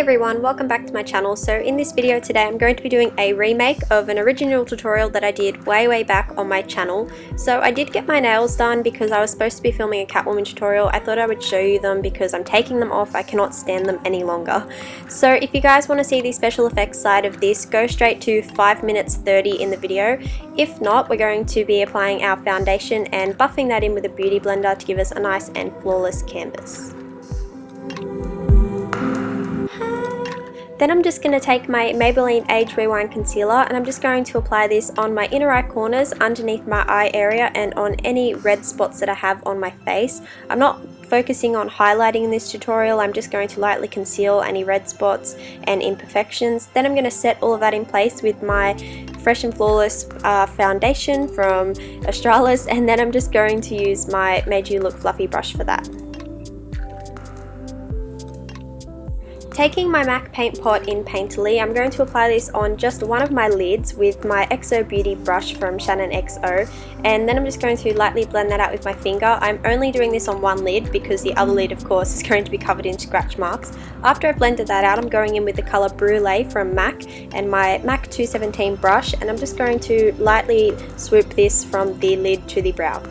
everyone, welcome back to my channel. So in this video today I'm going to be doing a remake of an original tutorial that I did way back on my channel. So I did get my nails done because I was supposed to be filming a Catwoman tutorial. I thought I would show you them because I'm taking them off. I cannot stand them any longer. So if you guys want to see the special effects side of this, go straight to 5 minutes 30 in the video. If not, we're going to be applying our foundation and buffing that in with a beauty blender to give us a nice and flawless canvas. Then I'm just going to take my Maybelline Age Rewind Concealer and I'm just going to apply this on my inner eye corners, underneath my eye area, and on any red spots that I have on my face. I'm not focusing on highlighting in this tutorial, I'm just going to lightly conceal any red spots and imperfections. Then I'm going to set all of that in place with my Fresh and Flawless foundation from Australis, and then I'm just going to use my Made You Look Fluffy brush for that. Taking my MAC paint pot in Painterly, I'm going to apply this on just one of my lids with my XO Beauty brush from Shannon XO, and then I'm just going to lightly blend that out with my finger. I'm only doing this on one lid because the other lid of course is going to be covered in scratch marks. After I've blended that out, I'm going in with the colour Brulee from MAC and my MAC 217 brush, and I'm just going to lightly swoop this from the lid to the brow.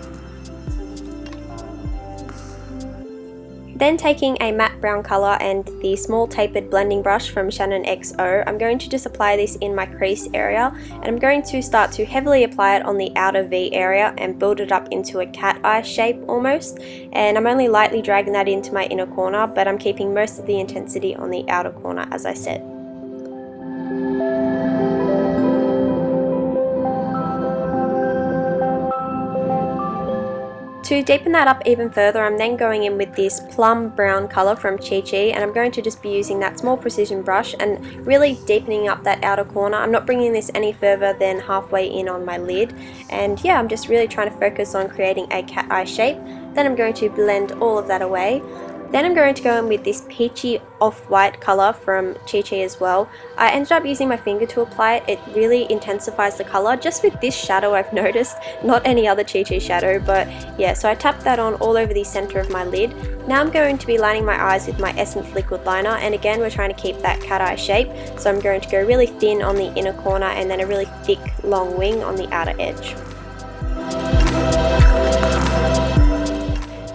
Then taking a matte brown colour and the small tapered blending brush from Shannon XO, I'm going to just apply this in my crease area, and I'm going to start to heavily apply it on the outer V area and build it up into a cat eye shape almost, and I'm only lightly dragging that into my inner corner, but I'm keeping most of the intensity on the outer corner as I said. To deepen that up even further, I'm then going in with this plum brown colour from Chi Chi, and I'm going to just be using that small precision brush and really deepening up that outer corner. I'm not bringing this any further than halfway in on my lid, and yeah, I'm just really trying to focus on creating a cat eye shape. Then I'm going to blend all of that away. Then I'm going to go in with this peachy off-white colour from Chi Chi as well. I ended up using my finger to apply it. It really intensifies the colour, just with this shadow I've noticed, not any other Chi Chi shadow, but yeah, so I tapped that on all over the centre of my lid. Now I'm going to be lining my eyes with my Essence liquid liner, and again we're trying to keep that cat eye shape, so I'm going to go really thin on the inner corner and then a really thick long wing on the outer edge.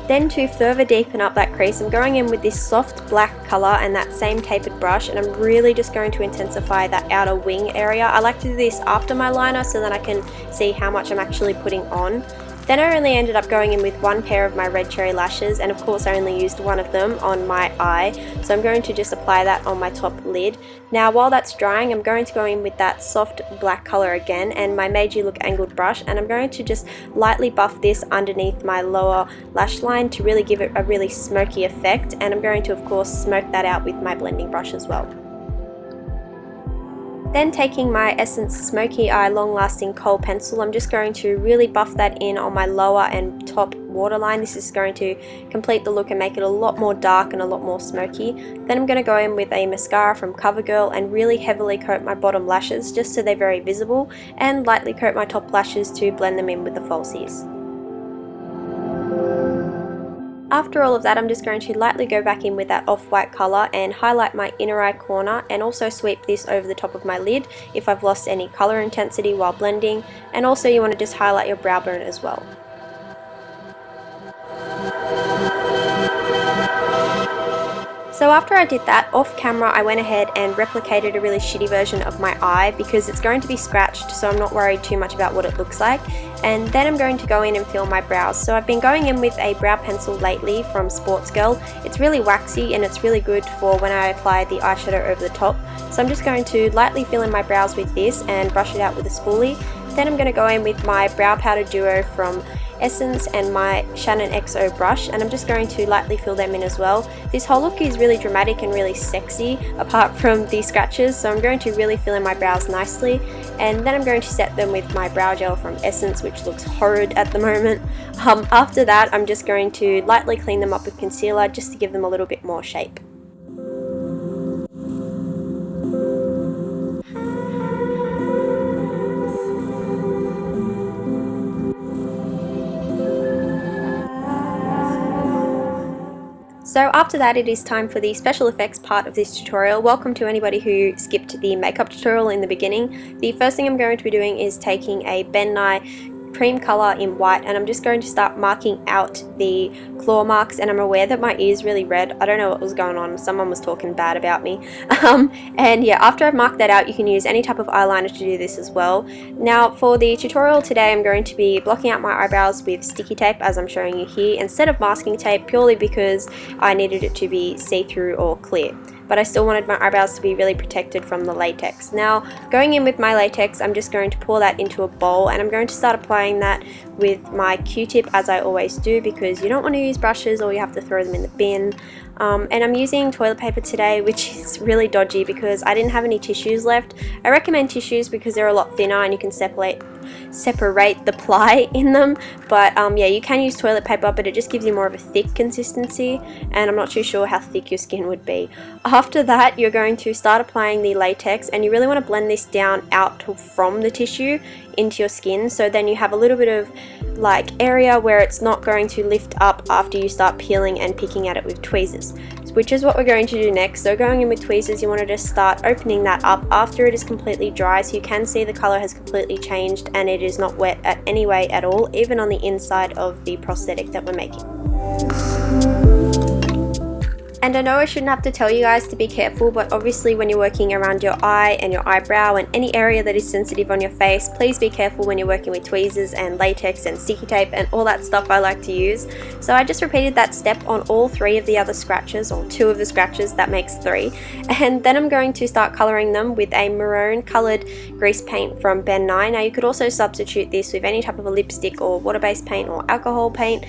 Then to further deepen up that crease, I'm going in with this soft black colour and that same tapered brush, and I'm really just going to intensify that outer wing area. I like to do this after my liner so that I can see how much I'm actually putting on. Then I only ended up going in with one pair of my red cherry lashes, and of course I only used one of them on my eye, so I'm going to just apply that on my top lid. Now while that's drying, I'm going to go in with that soft black colour again and my Made You Look angled brush, and I'm going to just lightly buff this underneath my lower lash line to really give it a really smoky effect, and I'm going to of course smoke that out with my blending brush as well. Then taking my Essence Smoky Eye Long Lasting Kohl Pencil, I'm just going to really buff that in on my lower and top waterline. This is going to complete the look and make it a lot more dark and a lot more smoky. Then I'm going to go in with a mascara from CoverGirl and really heavily coat my bottom lashes just so they're very visible, and lightly coat my top lashes to blend them in with the falsies. After all of that, I'm just going to lightly go back in with that off-white colour and highlight my inner eye corner, and also sweep this over the top of my lid if I've lost any colour intensity while blending, and also you want to just highlight your brow bone as well. So after I did that, off camera I went ahead and replicated a really shitty version of my eye because it's going to be scratched, so I'm not worried too much about what it looks like. And then I'm going to go in and fill my brows. So I've been going in with a brow pencil lately from Sports Girl. It's really waxy and it's really good for when I apply the eyeshadow over the top. So I'm just going to lightly fill in my brows with this and brush it out with a spoolie. Then I'm going to go in with my brow powder duo from Essence and my Shannon XO brush, and I'm just going to lightly fill them in as well. This whole look is really dramatic and really sexy apart from the scratches, so I'm going to really fill in my brows nicely, and then I'm going to set them with my brow gel from Essence, which looks horrid at the moment. After that, I'm just going to lightly clean them up with concealer just to give them a little bit more shape. So after that, it is time for the special effects part of this tutorial. Welcome to anybody who skipped the makeup tutorial in the beginning. The first thing I'm going to be doing is taking a Ben Nye cream color in white, and I'm just going to start marking out the claw marks. And I'm aware that my ear's really red. I don't know what was going on. Someone was talking bad about me. And yeah, after I've marked that out, you can use any type of eyeliner to do this as well. Now for the tutorial today, I'm going to be blocking out my eyebrows with sticky tape, as I'm showing you here, instead of masking tape, purely because I needed it to be see-through or clear. But I still wanted my eyebrows to be really protected from the latex. Now, going in with my latex, I'm just going to pour that into a bowl, and I'm going to start applying that with my Q-tip, as I always do, because you don't want to use brushes or you have to throw them in the bin. And I'm using toilet paper today, which is really dodgy because I didn't have any tissues left. I recommend tissues because they're a lot thinner and you can separate the ply in them, but yeah, you can use toilet paper, but it just gives you more of a thick consistency, and I'm not too sure how thick your skin would be. After that, you're going to start applying the latex, and you really want to blend this down out from the tissue into your skin, so then you have a little bit of like area where it's not going to lift up after you start peeling and picking at it with tweezers, which is what we're going to do next. So going in with tweezers, you want to just start opening that up after it is completely dry, so you can see the color has completely changed and it is not wet at any way at all, even on the inside of the prosthetic that we're making. And I know I shouldn't have to tell you guys to be careful, but obviously when you're working around your eye and your eyebrow and any area that is sensitive on your face, please be careful when you're working with tweezers and latex and sticky tape and all that stuff I like to use. So I just repeated that step on all 3 of the other scratches, or 2 of the scratches, that makes 3. And then I'm going to start colouring them with a maroon coloured grease paint from Ben Nye. Now you could also substitute this with any type of a lipstick or water-based paint or alcohol paint,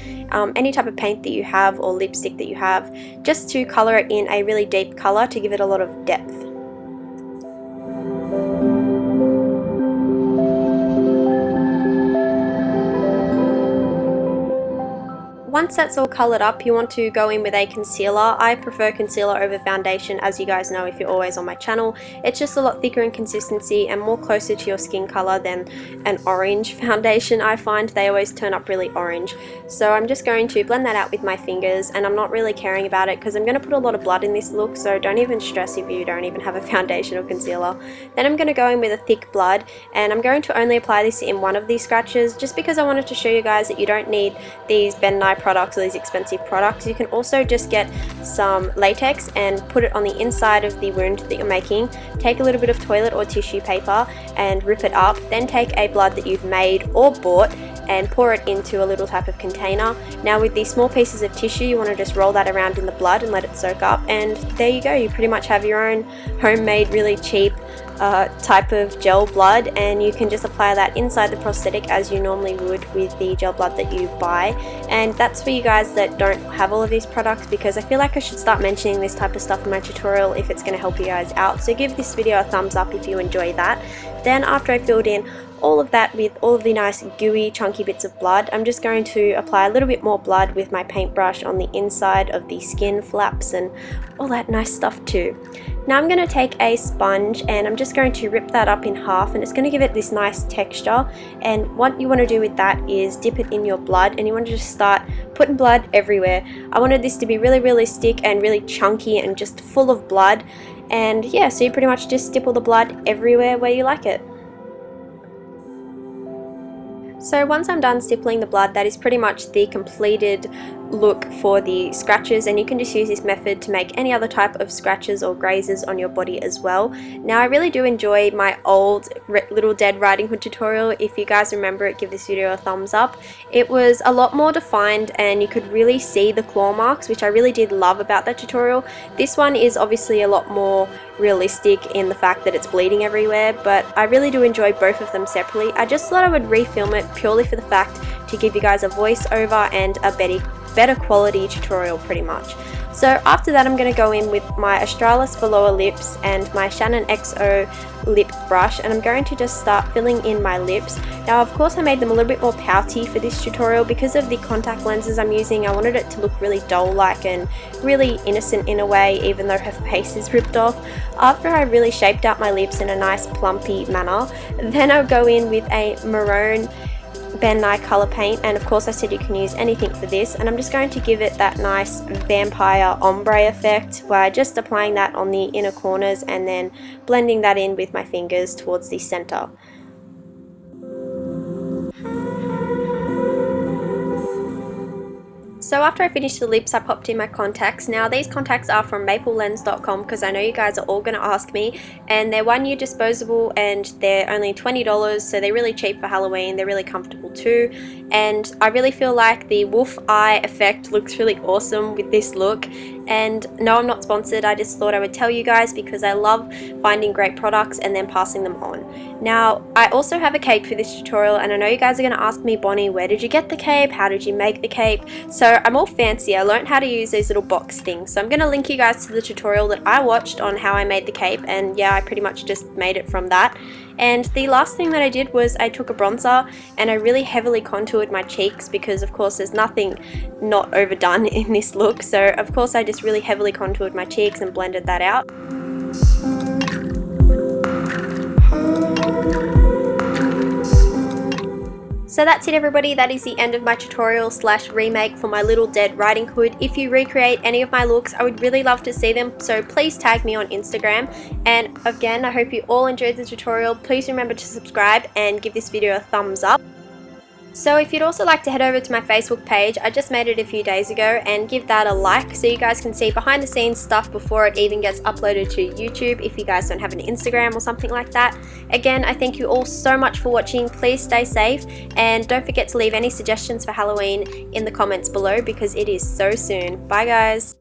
any type of paint that you have or lipstick that you have, just to colour it in a really deep colour to give it a lot of depth. Once that's all coloured up, you want to go in with a concealer. I prefer concealer over foundation, as you guys know if you're always on my channel. It's just a lot thicker in consistency and more closer to your skin colour than an orange foundation. I find they always turn up really orange. So I'm just going to blend that out with my fingers, and I'm not really caring about it because I'm going to put a lot of blood in this look, so don't even stress if you don't even have a foundation or concealer. Then I'm going to go in with a thick blood, and I'm going to only apply this in one of these scratches just because I wanted to show you guys that you don't need these Ben Nye products or these expensive products. You can also just get some latex and put it on the inside of the wound that you're making. Take a little bit of toilet or tissue paper and rip it up, then take a blood that you've made or bought and pour it into a little type of container. Now with these small pieces of tissue, you want to just roll that around in the blood and let it soak up, and there you go. You pretty much have your own homemade, really cheap type of gel blood, and you can just apply that inside the prosthetic as you normally would with the gel blood that you buy. And that's for you guys that don't have all of these products, because I feel like I should start mentioning this type of stuff in my tutorial if it's going to help you guys out. So give this video a thumbs up if you enjoy that. Then after I filled in all of that with all of the nice gooey chunky bits of blood, I'm just going to apply a little bit more blood with my paintbrush on the inside of the skin flaps and all that nice stuff too. Now I'm going to take a sponge and I'm just going to rip that up in half, and it's going to give it this nice texture. And what you want to do with that is dip it in your blood, and you want to just start putting blood everywhere. I wanted this to be really realistic and really chunky and just full of blood. And yeah, so you pretty much just stipple the blood everywhere where you like it. So once I'm done stippling the blood, that is pretty much the completed look for the scratches, and you can just use this method to make any other type of scratches or grazes on your body as well. Now I really do enjoy my old Little Dead Riding Hood tutorial. If you guys remember it, give this video a thumbs up. It was a lot more defined and you could really see the claw marks, which I really did love about that tutorial. This one is obviously a lot more realistic in the fact that it's bleeding everywhere, but I really do enjoy both of them separately. I just thought I would refilm it purely for the fact to give you guys a voiceover and a better quality tutorial pretty much. So after that, I'm going to go in with my Australis for lower lips and my Shannon XO lip brush, and I'm going to just start filling in my lips. Now of course I made them a little bit more pouty for this tutorial because of the contact lenses I'm using. I wanted it to look really doll-like and really innocent in a way, even though her face is ripped off. After I really shaped out my lips in a nice plumpy manner, then I'll go in with a maroon Ben Nye colour paint, and of course I said you can use anything for this, and I'm just going to give it that nice vampire ombre effect by just applying that on the inner corners and then blending that in with my fingers towards the centre. So after I finished the lips, I popped in my contacts. Now these contacts are from maplelens.com because I know you guys are all going to ask me, and they're 1 year disposable and they're only $20, so they're really cheap for Halloween. They're really comfortable too, and I really feel like the wolf eye effect looks really awesome with this look. And no, I'm not sponsored, I just thought I would tell you guys because I love finding great products and then passing them on. Now, I also have a cape for this tutorial, and I know you guys are going to ask me, Bonnie, where did you get the cape? How did you make the cape? So I'm all fancy. I learned how to use these little box things. So I'm going to link you guys to the tutorial that I watched on how I made the cape, and yeah, I pretty much just made it from that. And the last thing that I did was I took a bronzer and I really heavily contoured my cheeks because of course there's nothing not overdone in this look. So of course I just really heavily contoured my cheeks and blended that out. So that's it everybody, that is the end of my tutorial slash remake for my Little Dead Riding Hood. If you recreate any of my looks, I would really love to see them, so please tag me on Instagram. And again, I hope you all enjoyed the tutorial. Please remember to subscribe and give this video a thumbs up. So if you'd also like to head over to my Facebook page, I just made it a few days ago, and give that a like so you guys can see behind the scenes stuff before it even gets uploaded to YouTube if you guys don't have an Instagram or something like that. Again, I thank you all so much for watching. Please stay safe and don't forget to leave any suggestions for Halloween in the comments below because it is so soon. Bye guys!